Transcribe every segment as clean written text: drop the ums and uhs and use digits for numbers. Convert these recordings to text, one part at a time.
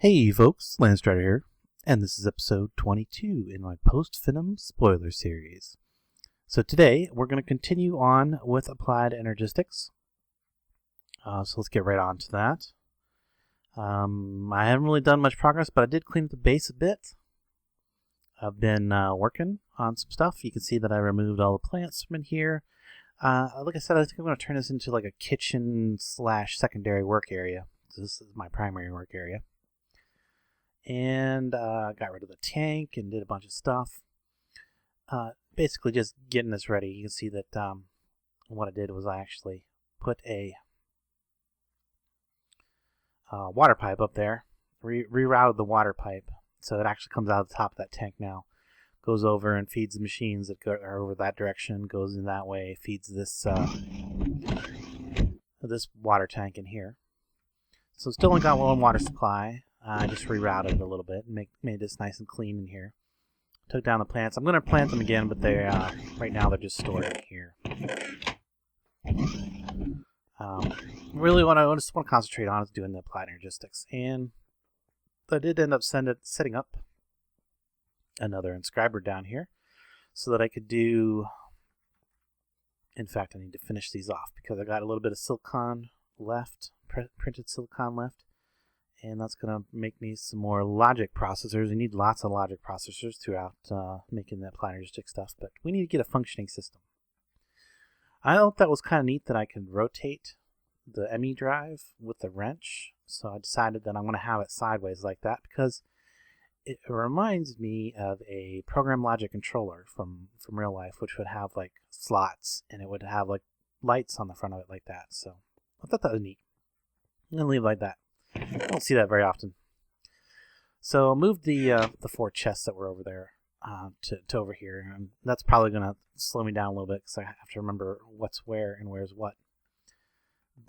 Hey folks, Landstryder here, and this is episode 22 in my post-Finem spoiler series. So today we're going to continue on with applied energistics. So let's get right on to that. I haven't really done much progress, but I did clean up the base a bit. I've been working on some stuff. You can see that I removed all the plants from in here. Like I said, I think I'm going to turn this into like a kitchen / secondary work area. So this is my primary work area. And got rid of the tank and did a bunch of stuff. Basically just getting this ready. You can see that what I did was I actually put a water pipe up there, rerouted the water pipe so it actually comes out of the top of that tank now, goes over and feeds the machines that are over that direction, goes in that way, feeds this this water tank in here. So still only got one water supply. I just rerouted it a little bit and made this nice and clean in here. Took down the plants. I'm going to plant them again, but they right now they're just stored in here. Really what I just want to concentrate on is doing the applied energistics. And I did end up setting up another inscriber down here so that I could do... In fact, I need to finish these off because I got a little bit of silicon left, printed silicon left. And that's going to make me some more logic processors. You need lots of logic processors throughout making the applied energistic stuff, but we need to get a functioning system. I thought that was kind of neat that I could rotate the ME drive with the wrench, so I decided that I'm going to have it sideways like that because it reminds me of a program logic controller from real life, which would have like slots, and it would have like lights on the front of it like that. So I thought that was neat. I'm going to leave it like that. I don't see that very often. So I moved the 4 chests that were over there to over here, and that's probably going to slow me down a little bit because I have to remember what's where and where's what.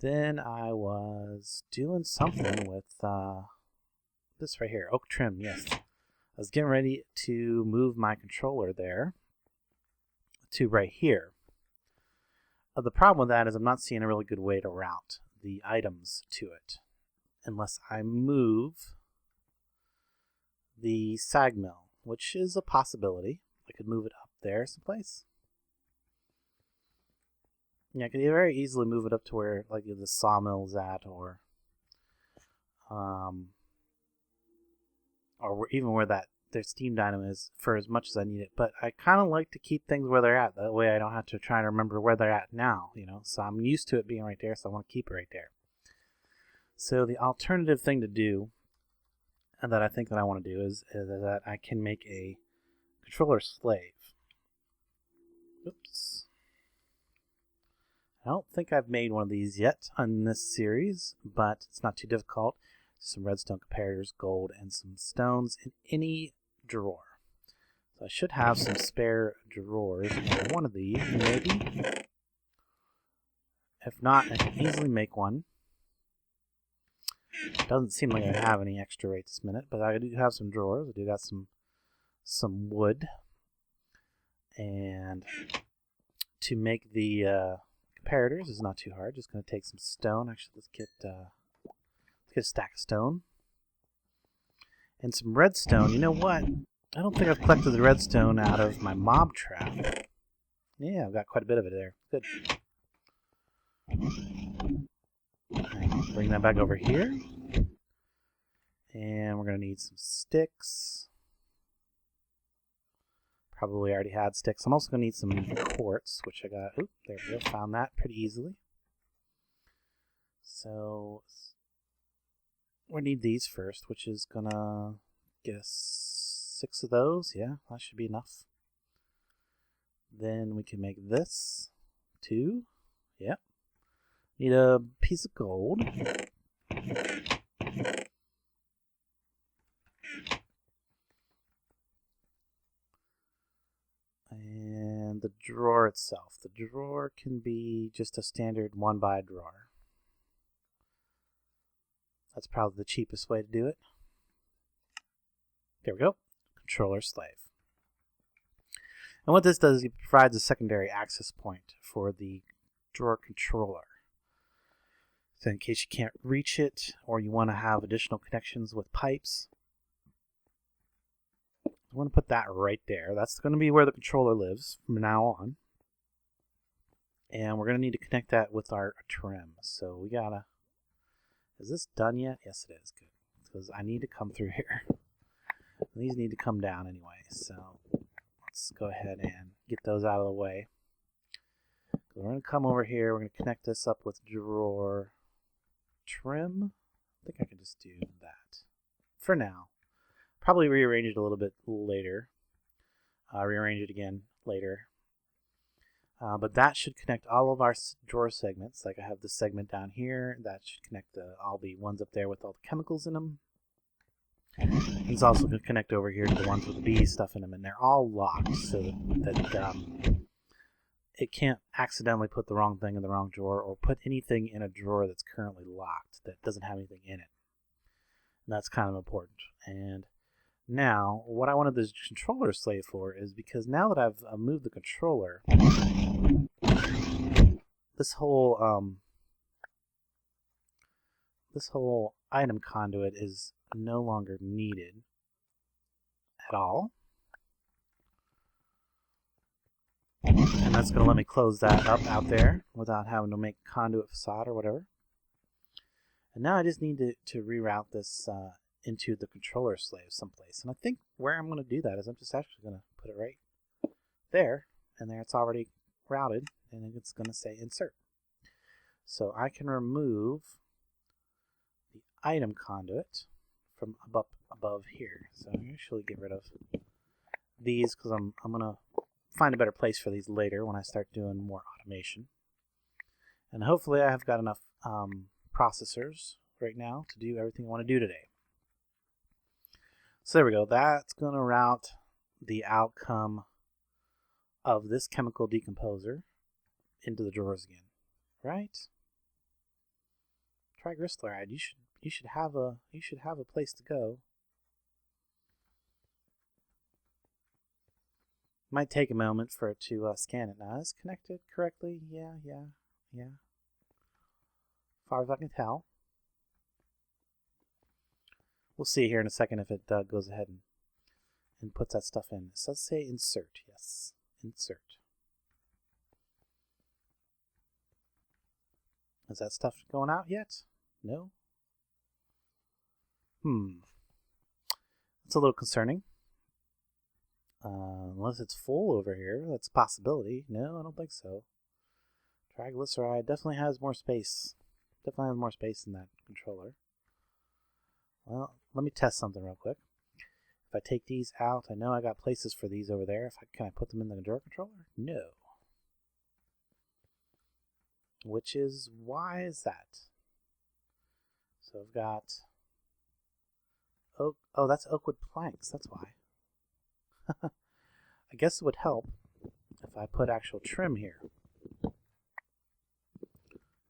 Then I was doing something with this right here, oak trim, yes. I was getting ready to move my controller there to right here. The problem with that is I'm not seeing a really good way to route the items to it. Unless I move the sag mill, which is a possibility. I could move it up there someplace. Yeah, I could very easily move it up to where like the sawmill's at, or even where their steam dynamo is for as much as I need it. But I kind of like to keep things where they're at. That way I don't have to try to remember where they're at now, you know. So I'm used to it being right there, so I want to keep it right there. So the alternative thing to do, and that I think that I want to do, is that I can make a controller slave. Oops. I don't think I've made one of these yet on this series, but it's not too difficult. Some redstone comparators, gold, and some stones in any drawer. So I should have some spare drawers in one of these, maybe. If not, I can easily make one. Doesn't seem like I have any extra right this minute, but I do have some drawers. I do got some wood. And to make the comparators is not too hard. Just going to take some stone. Actually, let's get a stack of stone. And some redstone. You know what? I don't think I've collected the redstone out of my mob trap. Yeah, I've got quite a bit of it there. Good. Bring that back over here. And we're going to need some sticks. Probably already had sticks. I'm also going to need some quartz, which I got. Oop, there we go. Found that pretty easily. So we need these first, which is going to get us 6 of those. Yeah, that should be enough. Then we can make this 2. Yep. Need a piece of gold. And the drawer itself. The drawer can be just a standard 1x drawer. That's probably the cheapest way to do it. There we go. Controller slave. And what this does is it provides a secondary access point for the drawer controller. So in case you can't reach it or you want to have additional connections with pipes, I want to put that right there. That's going to be where the controller lives from now on. And we're going to need to connect that with our trim. So we gotta, is this done yet? Yes, it is. Good. Because I need to come through here. These need to come down anyway. So let's go ahead and get those out of the way. We're going to come over here. We're going to connect this up with drawer trim. I think I can just do that for now. Probably rearrange it a little bit later. Rearrange it again later. But that should connect all of our drawer segments. Like I have this segment down here. That should connect all the ones up there with all the chemicals in them. It's also going to connect over here to the ones with the bee stuff in them. And they're all locked so that it can't accidentally put the wrong thing in the wrong drawer or put anything in a drawer that's currently locked that doesn't have anything in it. And that's kind of important. And now, what I wanted this controller slave for is because now that I've moved the controller, this whole item conduit is no longer needed at all. And that's going to let me close that up out there without having to make conduit facade or whatever. And now I just need to reroute this into the controller slave someplace. And I think where I'm going to do that is I'm just actually going to put it right there. And there it's already routed. And it's going to say insert. So I can remove the item conduit from above here. So I'm usually get rid of these because I'm going to find a better place for these later when I start doing more automation. And hopefully I have got enough processors right now to do everything I want to do today. So there we go. That's going to route the outcome of this chemical decomposer into the drawers again, right? Triglyceride. You should have a place to go. Might take a moment for it to scan it. Now, is it connected correctly? Yeah. As far as I can tell. We'll see here in a second if it goes ahead and puts that stuff in. So let's say insert. Yes, insert. Is that stuff going out yet? No? It's a little concerning. Unless it's full over here. That's a possibility. No, I don't think so. Triglyceride definitely has more space. Definitely has more space in that controller. Well, let me test something real quick. If I take these out, I know I got places for these over there. Can I put them in the drawer controller? No. Why is that? So I've got oak. Oh, that's oakwood planks. That's why. I guess it would help if I put actual trim here. Let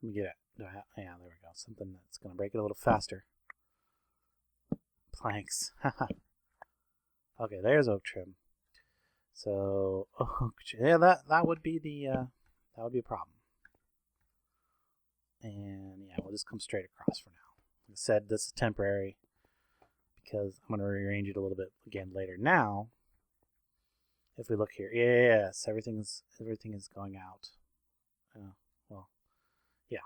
me get it. Yeah, there we go. Something that's going to break it a little faster. Planks. Okay, there's oak trim. So, yeah, that would be that would be a problem. And yeah, we'll just come straight across for now. Like I said, this is temporary because I'm going to rearrange it a little bit again later. Now, if we look here, yes, everything is going out. Well, yeah.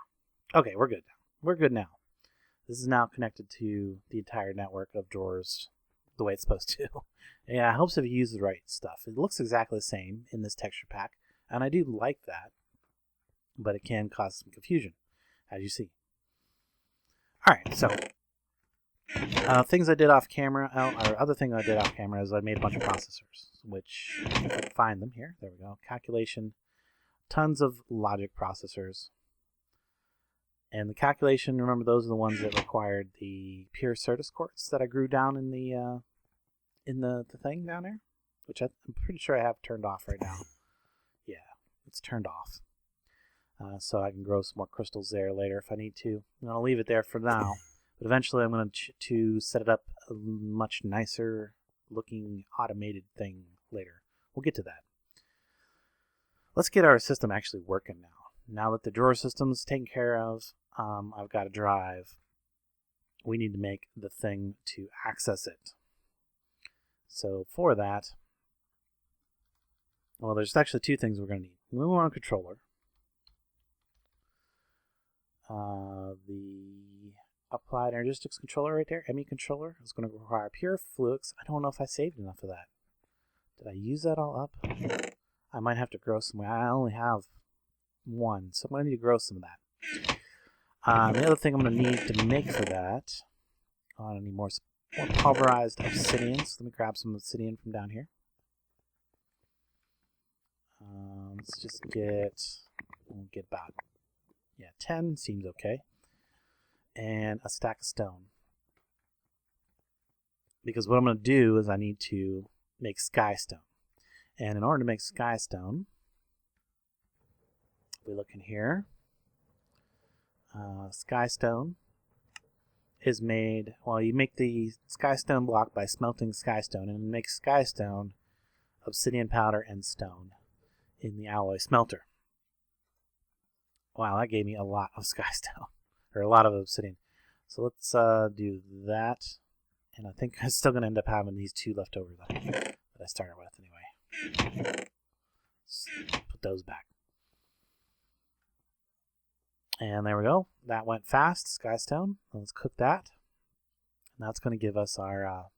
Okay, we're good now. We're good now. This is now connected to the entire network of drawers the way it's supposed to. Yeah, I hope so if you use the right stuff. It looks exactly the same in this texture pack, and I do like that, but it can cause some confusion, as you see. All right, so things I did off camera, or other thing I did off camera is I made a bunch of processors, which, if I can find them here, there we go, calculation, tons of logic processors. And the calculation, remember, those are the ones that required the pure Certus quartz that I grew down in the thing down there, which I'm pretty sure I have turned off right now. Yeah, it's turned off. So I can grow some more crystals there later if I need to. I'm going to leave it there for now, but eventually I'm going to set it up a much nicer looking automated thing later. We'll get to that. Let's get our system actually working now. now that the drawer system is taken care of, I've got a drive. We need to make the thing to access it. So for that, well, there's actually two things we're going to need. We want a controller. The applied energistics controller right there, ME controller, is going to require pure fluix. I don't know if I saved enough of that. Did I use that all up? I might have to grow some. I only have one, so I'm going to need to grow some of that. The other thing I'm going to need to make for that, I need more pulverized obsidian. So let me grab some obsidian from down here. Let's just we'll get about, 10 seems okay. And a stack of stone. Because what I'm going to do is I need to make sky stone. And in order to make sky stone, we look in here. Sky stone is made, well, you make the sky stone block by smelting sky stone, and make sky stone, obsidian powder, and stone in the alloy smelter. Wow, that gave me a lot of sky stone, or a lot of obsidian. So let's do that, and I think I'm still going to end up having these two left over that I started with anyway. Let's put those back. And there we go. That went fast, sky stone. Let's cook that. And that's going to give us our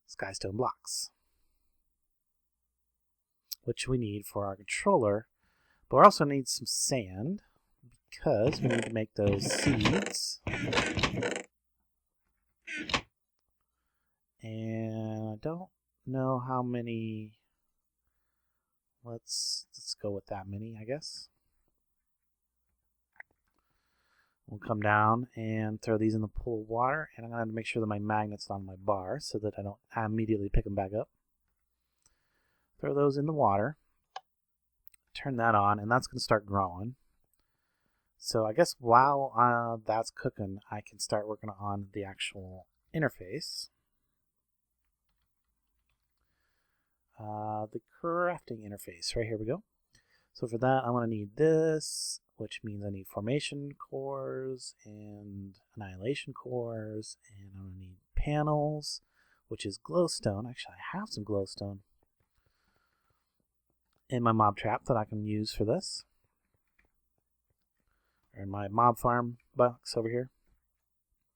sky stone blocks, which we need for our controller. But we also need some sand because we need to make those seeds. And I don't know how many. Let's go with that many, I guess. We'll come down and throw these in the pool of water, and I'm going to have to make sure that my magnet's on my bar so that I don't immediately pick them back up. Throw those in the water. Turn that on, and that's going to start growing. So I guess while that's cooking, I can start working on the actual interface. The crafting interface, right here we go. So for that, I'm going to need this, which means I need formation cores and annihilation cores, and I'm going to need panels, which is glowstone. Actually, I have some glowstone in my mob trap that I can use for this, or in my mob farm box over here.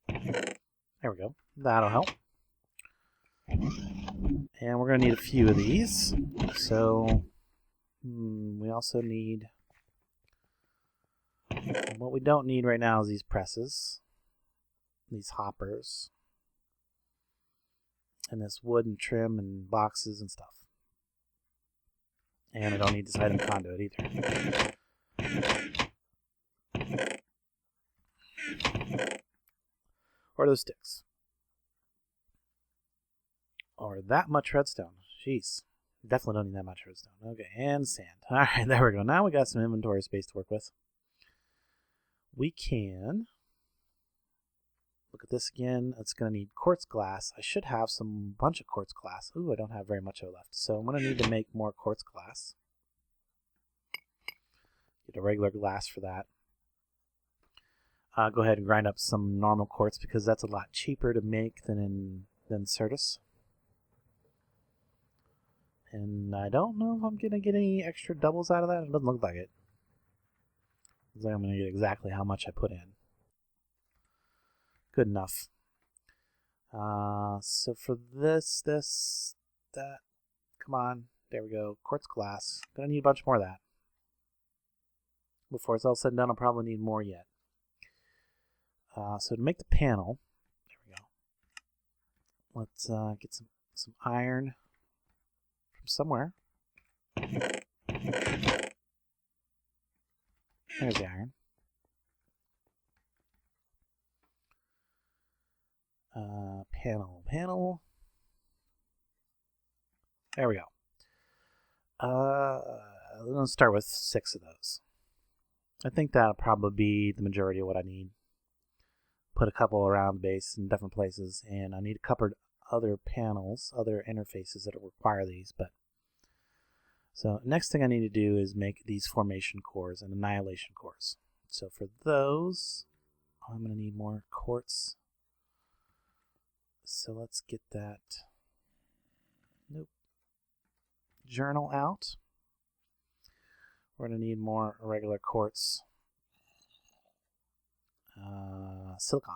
There we go. That'll help. And we're going to need a few of these. So we also need, what we don't need right now is these presses, these hoppers, and this wood and trim and boxes and stuff. And I don't need this item conduit either. Or those sticks. Or that much redstone. Jeez. Definitely don't need that much redstone. Okay, and sand. Alright, there we go. Now we got some inventory space to work with. We can look at this again. It's going to need quartz glass. I should have some bunch of quartz glass. Ooh, I don't have very much of it left. So I'm going to need to make more quartz glass. Get a regular glass for that. Go ahead and grind up some normal quartz because that's a lot cheaper to make than Certus. And I don't know if I'm going to get any extra doubles out of that. It doesn't look like it. Looks like I'm going to get exactly how much I put in. Good enough. So for this, that, come on, there we go, quartz glass. Gonna need a bunch more of that. Before it's all said and done, I'll probably need more yet. So to make the panel, there we go. Let's get some iron from somewhere. There's the iron. Panel. There we go. I'm going to start with 6 of those. I think that'll probably be the majority of what I need. Put a couple around the base in different places, and I need a couple other panels, other interfaces that require these, but So next thing I need to do is make these formation cores and annihilation cores. So for those, I'm going to need more quartz. So let's get that journal out. We're going to need more regular quartz. Silicon.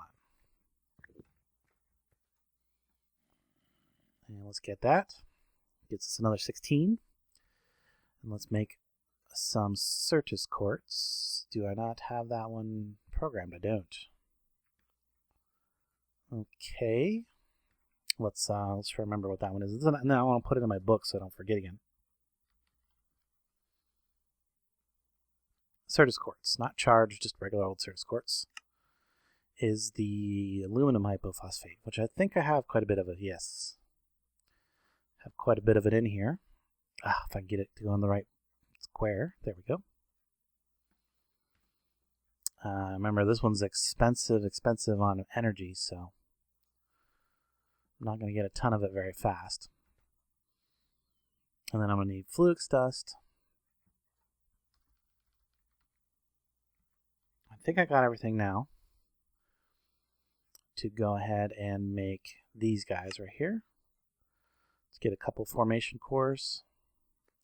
And let's get that. Gets us another 16. And let's make some Certus quartz. Do I not have that one programmed? I don't. Okay. Let's remember what that one is. And then I want to put it in my book so I don't forget again. Certus quartz, not charged, just regular old Certus quartz, is the aluminum hypophosphate, which I think I have quite a bit of it. Yes. Have quite a bit of it in here. If I can get it to go in the right square. There we go. Remember, this one's expensive on energy, so I'm not going to get a ton of it very fast. And then I'm going to need flux dust. I think I got everything now to go ahead and make these guys right here. Let's get a couple formation cores.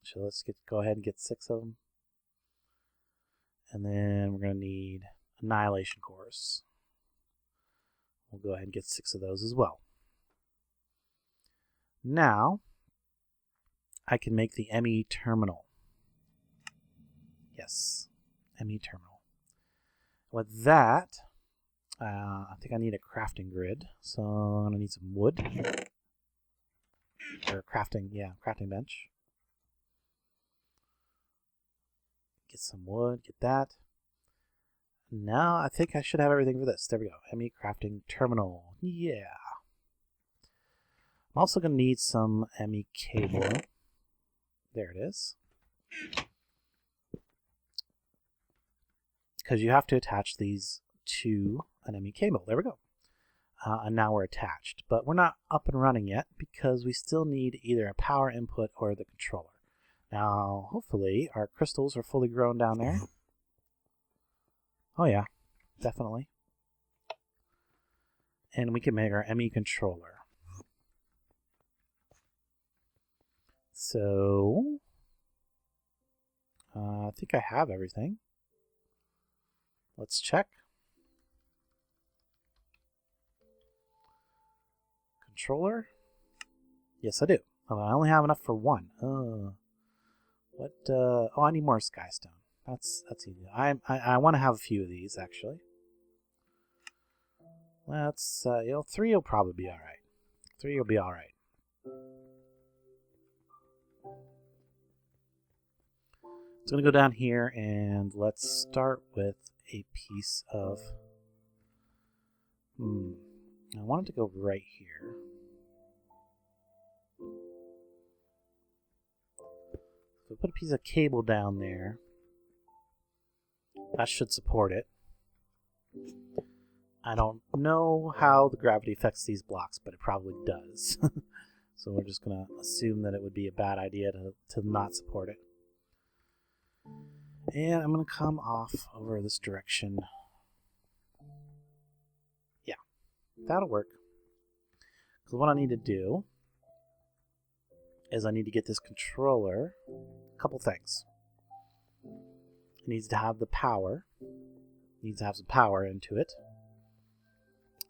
So let's go ahead and get 6 of them. And then we're going to need annihilation cores. We'll go ahead and get 6 of those as well. Now, I can make the ME terminal. Yes, ME terminal. With that, I think I need a crafting grid. So I'm going to need some wood. Or crafting bench. Get some wood, get that. Now I think I should have everything for this. There we go. ME crafting terminal. Yeah. I'm also going to need some ME cable. There it is. Because you have to attach these to an ME cable. There we go. And now we're attached. But we're not up and running yet because we still need either a power input or the controller. Now, hopefully, our crystals are fully grown down there. Oh yeah, definitely. And we can make our ME controller. So, I think I have everything. Let's check. Controller? Yes, I do. Oh, I only have enough for one. Oh, I need more skystone. That's easy. I want to have a few of these actually. Let's 3 will probably be all right. 3 will be all right. So I'm gonna go down here and let's start with a piece of. I want it to go right here. So put a piece of cable down there. That should support it. I don't know how the gravity affects these blocks, but it probably does. So we're just going to assume that it would be a bad idea to not support it. And I'm going to come off over this direction. Yeah, that'll work. Because what I need to do is I need to get this controller a couple things. It needs to have the power. It needs to have some power into it.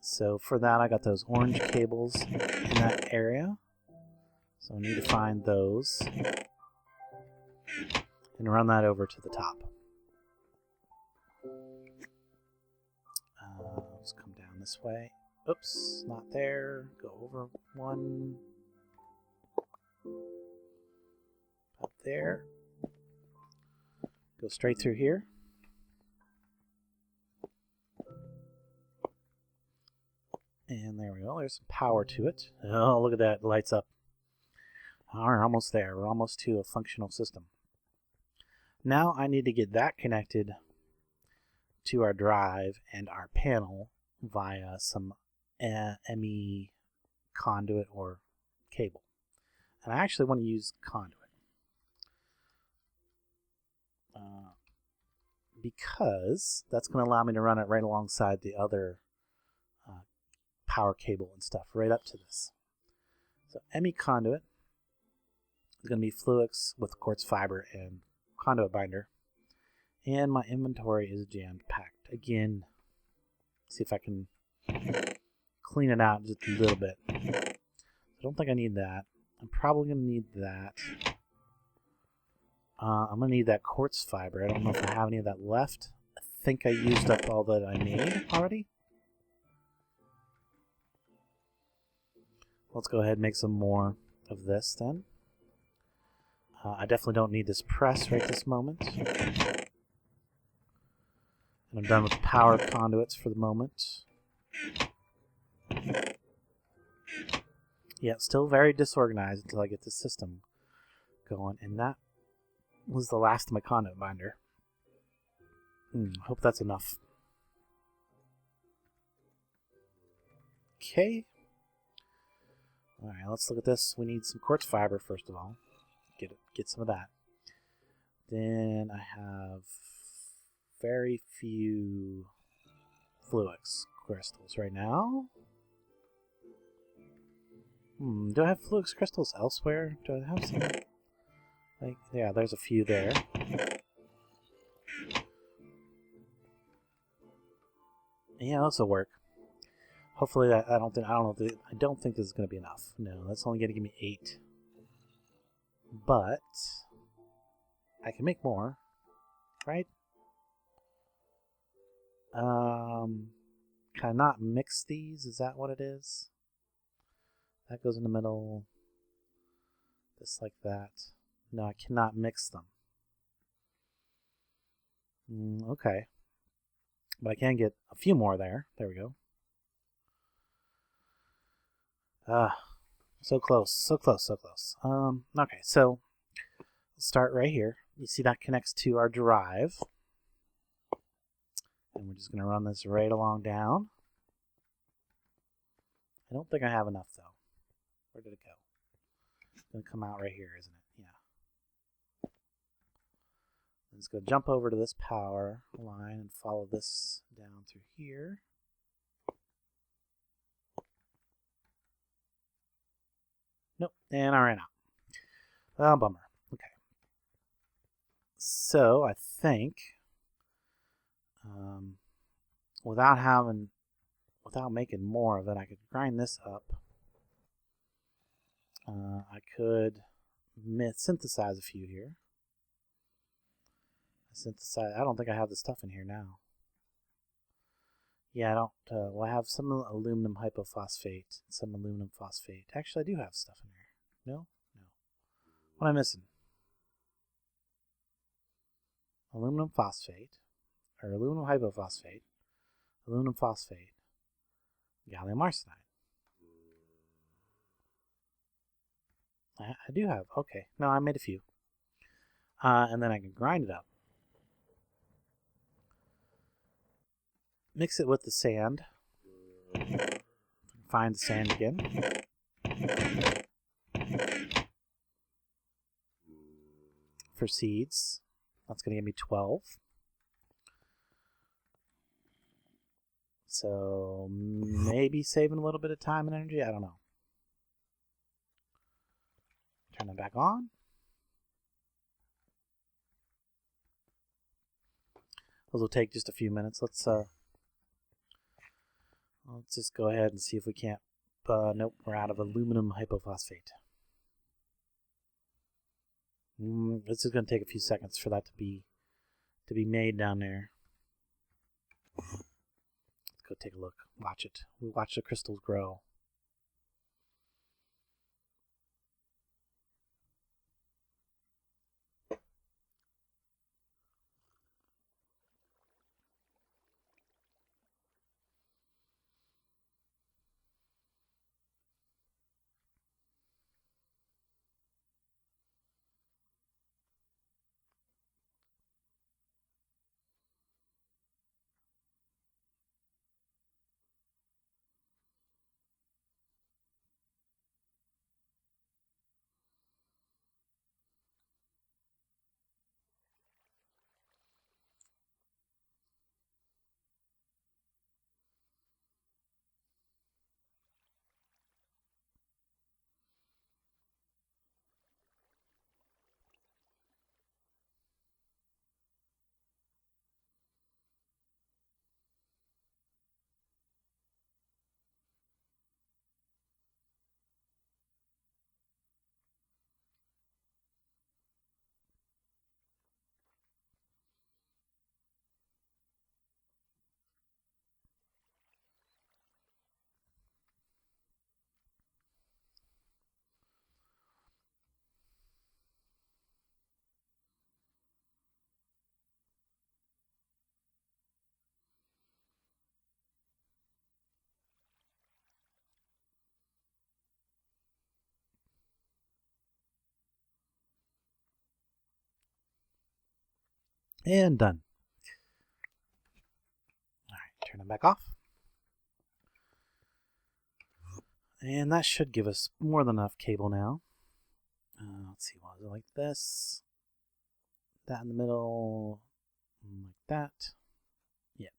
So for that, I got those orange cables in that area. So I need to find those and run that over to the top. Let's come down this way. Oops, not there. Go over one. Up there. Go straight through here. And there we go. There's some power to it. Oh, look at that. It lights up. We're almost there. We're almost to a functional system. Now I need to get that connected to our drive and our panel via some ME conduit or cable. And I actually want to use conduit. because that's going to allow me to run it right alongside the other power cable and stuff right up to this. So ME conduit is going to be Fluix with quartz fiber and conduit binder. And my inventory is jammed packed. Again, see if I can clean it out just a little bit. I don't think I need that. I'm probably going to need that. I'm going to need that quartz fiber. I don't know if I have any of that left. I think I used up all that I made already. Let's go ahead and make some more of this then. I definitely don't need this press right this moment. And I'm done with the power conduits for the moment. Yeah, still very disorganized until I get the system going. And that was the last of my conduit binder. Hope that's enough. Okay. Alright, let's look at this. We need some quartz fiber first of all. Get some of that. Then I have very few Fluix crystals right now. Do I have Fluix crystals elsewhere? Do I have some? Like, yeah, there's a few there. Yeah, this will work. Hopefully that I don't think this is going to be enough. No, that's only going to give me 8. But I can make more, right? Can I not mix these? Is that what it is? That goes in the middle. Just like that. No, I cannot mix them. Okay. But I can get a few more there. There we go. So close, so close, so close. Okay, so let's start right here. You see that connects to our drive. And we're just going to run this right along down. I don't think I have enough, though. Where did it go? It's going to come out right here, isn't it? Yeah. It's going to jump over to this power line and follow this down through here. Nope, and I ran out. Oh, bummer. Okay. So I think without making more of it, I could grind this up. I could synthesize a few here. I don't think I have the stuff in here now. Yeah, I don't. Well, I have some aluminum hypophosphate, some aluminum phosphate. Actually, I do have stuff in here. No? No. What am I missing? Aluminum phosphate, or aluminum hypophosphate, aluminum phosphate, gallium arsenide. I do have. Okay. No, I made a few. And then I can grind it up. Mix it with the sand. Find the sand again. For seeds. That's going to give me 12. So maybe saving a little bit of time and energy. I don't know. Turn it back on. Those will take just a few minutes. Let's just go ahead and see if we can't. Nope, we're out of aluminum hypophosphate. This is going to take a few seconds for that to be made down there. Let's go take a look. Watch it. We watch the crystals grow. And done. Alright, turn them back off. And that should give us more than enough cable now. Let's see, what is it like this? That in the middle, like that. Yeah.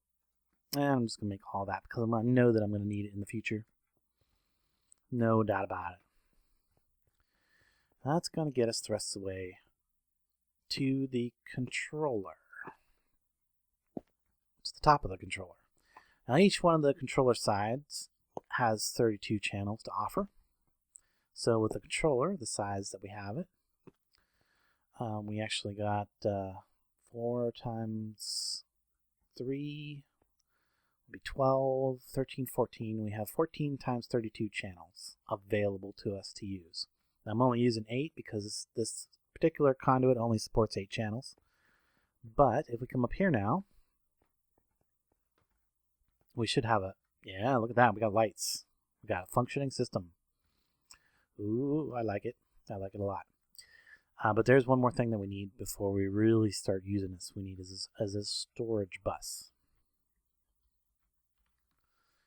And I'm just going to make all that because I know that I'm going to need it in the future. No doubt about it. That's going to get us the rest of the way to the controller. To the top of the controller. Now each one of the controller sides has 32 channels to offer. So with the controller, the size that we have it, we actually got 4 times 3 would be 12, 13, 14. We have 14 times 32 channels available to us to use. Now, I'm only using 8 because this particular conduit only supports 8 channels. But if we come up here now, we should have a, yeah, look at that. We got lights. We got a functioning system. Ooh, I like it. I like it a lot. But there's one more thing that we need before we really start using this. We need as a storage bus.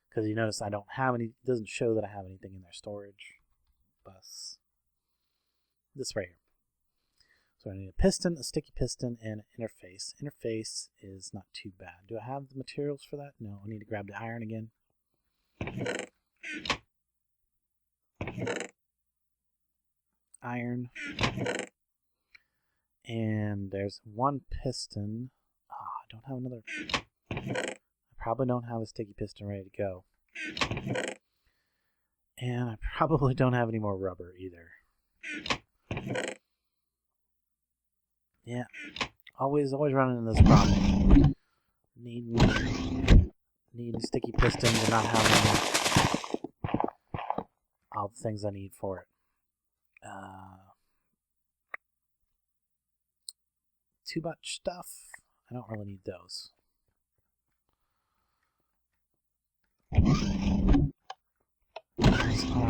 Because you notice I don't have any, it doesn't show that I have anything in their storage bus. This right here. So I need a piston, a sticky piston, and an interface. Interface is not too bad. Do I have the materials for that? No, I need to grab the iron again. Iron. And there's one piston. Oh, I don't have another. I probably don't have a sticky piston ready to go. And I probably don't have any more rubber either. Yeah, always running into this problem. Needing sticky pistons and not having all the things I need for it. Too much stuff. I don't really need those. I don't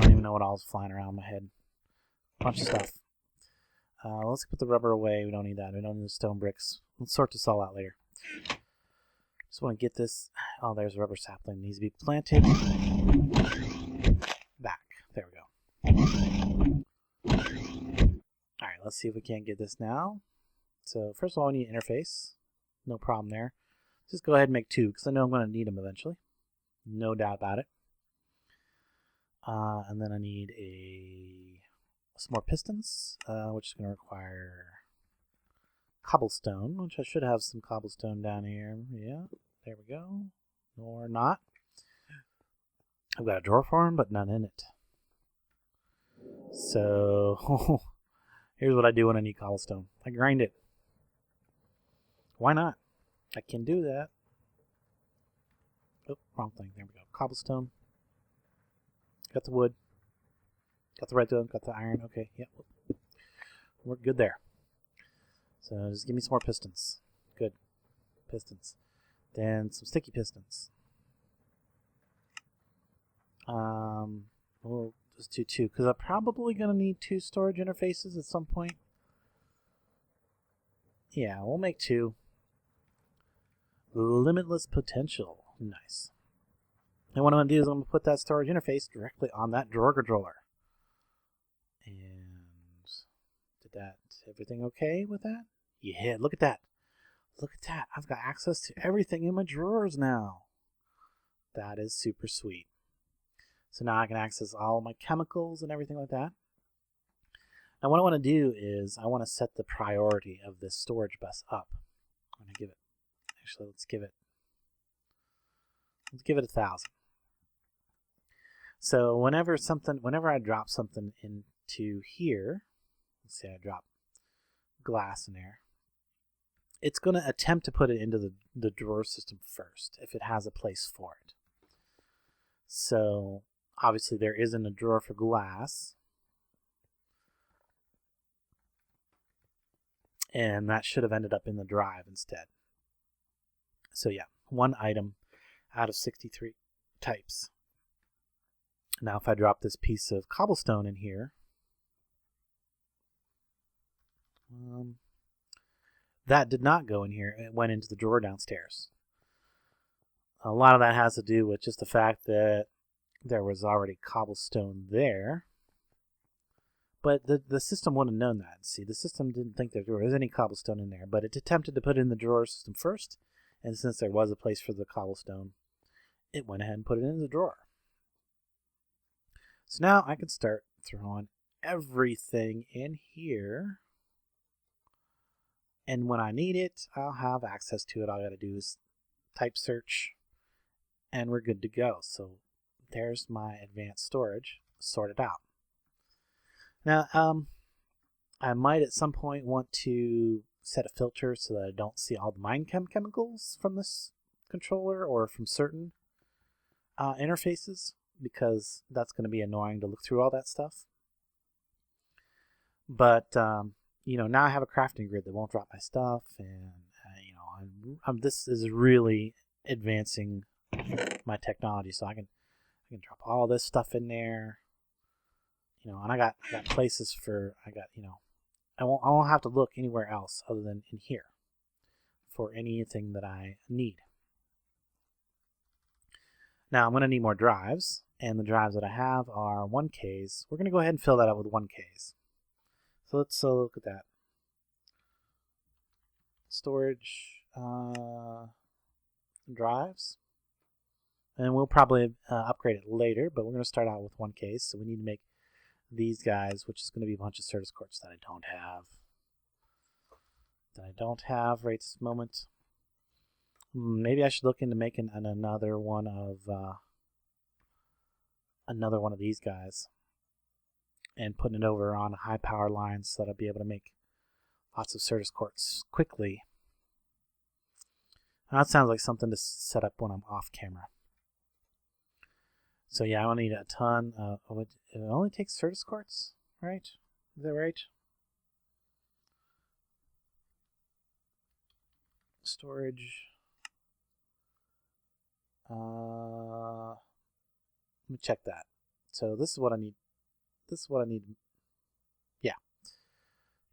even know what all is flying around my head. Bunch of stuff. Let's put the rubber away. We don't need that. We don't need the stone bricks. Let's sort this all out later. Just want to get this. Oh, there's a rubber sapling. It needs to be planted back. There we go. Alright, let's see if we can't get this now. So first of all, we need an interface. No problem there. Just go ahead and make 2 because I know I'm going to need them eventually. No doubt about it. And then I need some more pistons, which is going to require cobblestone, which I should have some cobblestone down here. Yeah, there we go. Or not. I've got a drawer for them, but none in it. So here's what I do when I need cobblestone. I grind it. Why not? I can do that. Oh, wrong thing. There we go. Cobblestone. Got the wood. Got the redstone. Got the iron. Okay, yeah. We're good there. So just give me some more pistons. Good. Pistons. Then some sticky pistons. We'll just do 2 because I'm probably going to need 2 storage interfaces at some point. Yeah, we'll make 2. Limitless potential. Nice. And what I'm going to do is I'm going to put that storage interface directly on that drawer controller. And did that, everything okay with that? Yeah, look at that. Look at that. I've got access to everything in my drawers now. That is super sweet. So now I can access all my chemicals and everything like that. Now what I want to do is I want to set the priority of this storage bus up. I'm going to give it, actually let's give it 1,000. So whenever I drop something into here, let's say I drop glass in there, it's going to attempt to put it into the drawer system first if it has a place for it. So obviously there isn't a drawer for glass, and that should have ended up in the drive instead. So yeah, 1 item out of 63 types. Now if I drop this piece of cobblestone in here, that did not go in here. It went into the drawer downstairs. A lot of that has to do with just the fact that there was already cobblestone there. But the system wouldn't have known that. See, the system didn't think there was any cobblestone in there, but it attempted to put it in the drawer system first, and since there was a place for the cobblestone, it went ahead and put it in the drawer. So now I can start throwing everything in here, and when I need it, I'll have access to it. All I gotta do is type search, and we're good to go. So there's my advanced storage sorted out. Now, I might at some point want to set a filter so that I don't see all the Minechem chemicals from this controller or from certain interfaces, because that's going to be annoying to look through all that stuff. But you know, now I have a crafting grid that won't drop my stuff, and you know, this is really advancing my technology, so I can drop all this stuff in there. You know, and I got places for, you know, I won't have to look anywhere else other than in here for anything that I need. Now I'm going to need more drives, and the drives that I have are 1Ks. We're going to go ahead and fill that up with 1Ks. So let's look at that. Storage drives. And we'll probably upgrade it later, but we're going to start out with 1Ks, so we need to make these guys, which is going to be a bunch of Certus quartz that I don't have right this moment. Maybe I should look into making another one of these guys and putting it over on a high power line so that I'll be able to make lots of Certus quartz quickly. And that sounds like something to set up when I'm off camera. So yeah, I will need a ton of, it only takes Certus quartz, right? Is that right? Storage. Let me check that. So this is what I need. Yeah.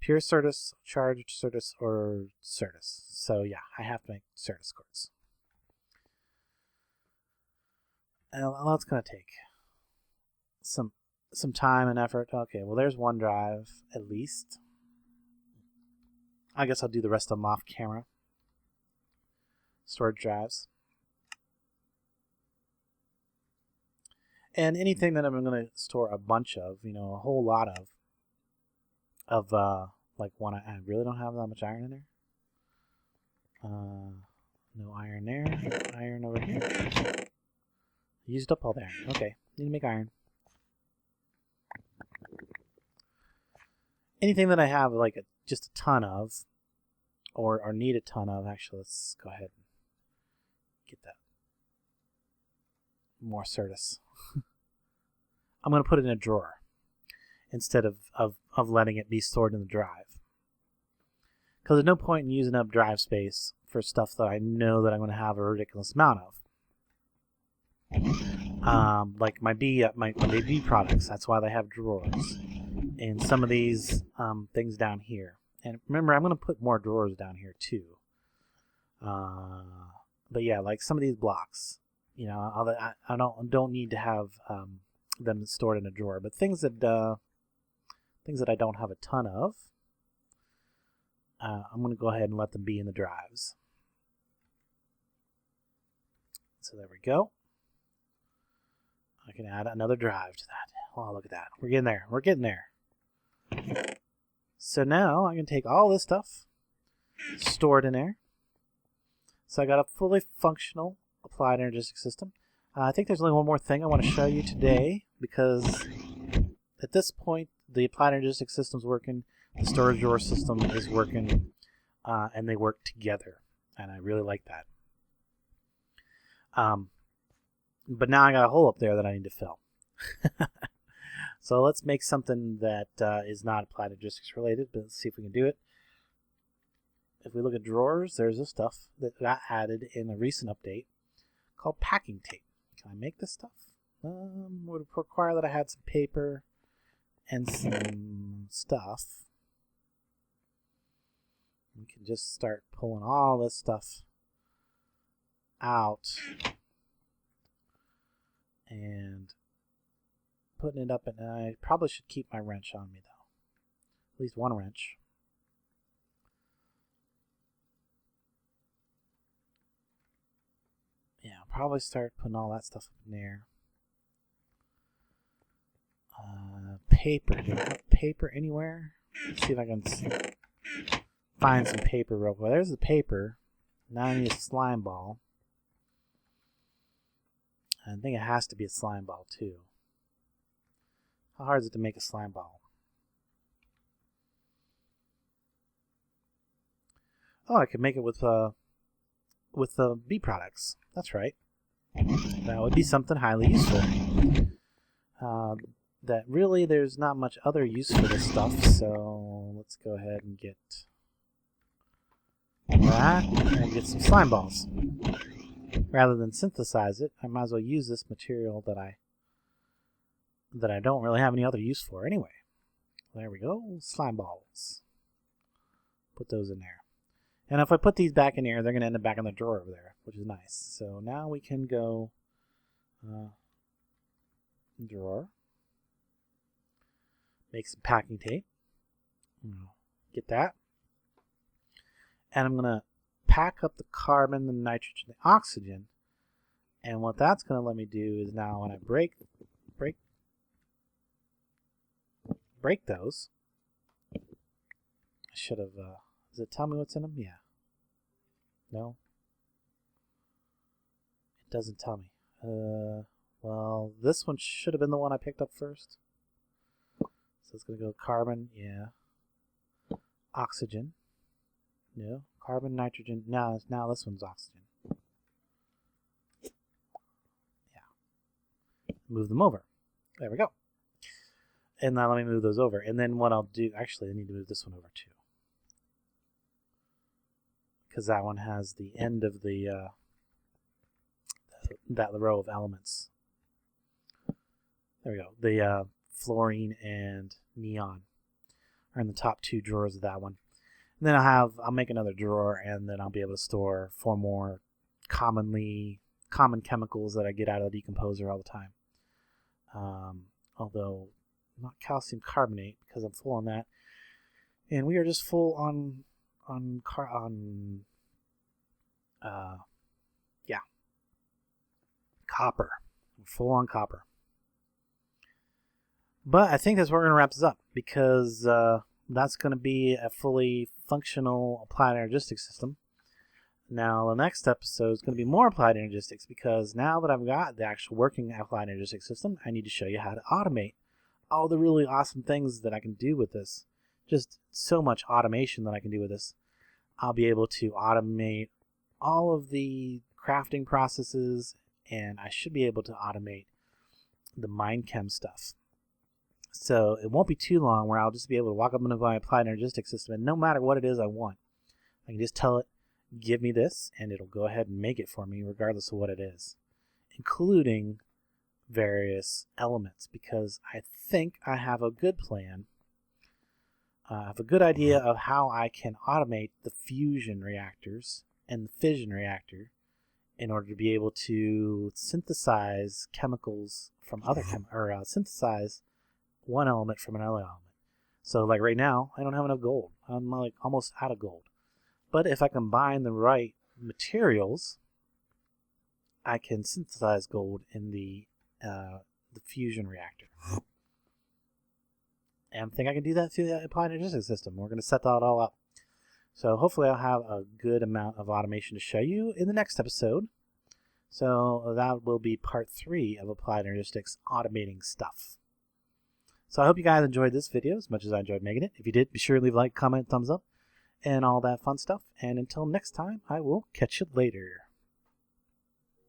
Pure Certus, charged Certus, or Certus. So yeah, I have to make Certus quartz. And that's going to take some time and effort. Okay, well there's one drive at least. I guess I'll do the rest of them off camera. Storage drives. And anything that I'm going to store a bunch of, you know, a whole lot of like one, I really don't have that much iron in there. No iron there. Iron over here. Used up all the iron. Okay, need to make iron. Anything that I have like just a ton of, or need a ton of, actually, let's go ahead and get that. More Certus. I'm going to put it in a drawer instead of letting it be stored in the drive. Because there's no point in using up drive space for stuff that I know that I'm going to have a ridiculous amount of. Like my bee products, that's why they have drawers. And some of these things down here. And remember, I'm going to put more drawers down here too. But yeah, like some of these blocks, you know, I don't need to have them stored in a drawer. But things that I don't have a ton of, I'm going to go ahead and let them be in the drives. So there we go. I can add another drive to that. Oh, look at that. We're getting there. We're getting there. So now I can take all this stuff, store it in there. So I got a fully functional applied energetic system. I think there's only one more thing I want to show you today, because at this point the applied energetic system's working, the storage drawer system is working, and they work together, and I really like that. But now I got a hole up there that I need to fill. So let's make something that is not applied logistics related, but let's see if we can do it. If we look at drawers, there's this stuff that got added in a recent update called packing tape. Can I make this stuff? Would require that I had some paper and some stuff. We can just start pulling all this stuff out and putting it up. And I probably should keep my wrench on me, though. At least one wrench. Yeah, I'll probably start putting all that stuff in there. Paper. Do I have paper anywhere? Let's see if I can find some paper real quick. There's the paper. Now I need a slime ball. I think it has to be a slime ball too. How hard is it to make a slime ball? Oh, I could make it with bee products. That's right. That would be something highly useful. That really there's not much other use for this stuff, so let's go ahead and get that and get some slime balls. Rather than synthesize it, I might as well use this material that I don't really have any other use for anyway. There we go, slime balls. Put those in there. And if I put these back in here, they're going to end up back in the drawer over there, which is nice. So now we can go drawer. Make some packing tape. Get that. And I'm going to pack up the carbon, the nitrogen, the oxygen. And what that's going to let me do is now when I break those, I should have, does it tell me what's in them? Yeah. No? It doesn't tell me. Well, this one should have been the one I picked up first. So it's going to go carbon, yeah. Oxygen. No. Carbon, nitrogen. Now this one's oxygen. Yeah. Move them over. There we go. And now let me move those over. And then what I'll do, actually I need to move this one over too. Because that one has the end of the that row of elements. There we go. The fluorine and neon are in the top two drawers of that one. And then I'll make another drawer, and then I'll be able to store 4 more common chemicals that I get out of the decomposer all the time. Although not calcium carbonate because I'm full on that, and we are just full on copper. We're full on copper. But I think that's where we're going to wrap this up, because that's going to be a fully functional applied energistics system. Now, the next episode is going to be more applied energistics, because now that I've got the actual working applied energistics system, I need to show you how to automate all the really awesome things that I can do with this. Just so much automation that I can do with this. I'll be able to automate all of the crafting processes, and I should be able to automate the mind chem stuff. So it won't be too long where I'll just be able to walk up into my applied energistics system, and no matter what it is I want, I can just tell it, give me this, and it'll go ahead and make it for me regardless of what it is, including various elements, because I think I have a good plan. I have a good idea of how I can automate the fusion reactors and the fission reactor in order to be able to synthesize chemicals from other synthesize one element from another element. So like right now, I don't have enough gold. I'm like almost out of gold. But if I combine the right materials, I can synthesize gold in the fusion reactor. And I think I can do that through the applied energistics system. We're going to set that all up. So hopefully I'll have a good amount of automation to show you in the next episode. So that will be part 3 of applied energistics automating stuff. So I hope you guys enjoyed this video as much as I enjoyed making it. If you did, be sure to leave a like, comment, thumbs up, and all that fun stuff. And until next time, I will catch you later.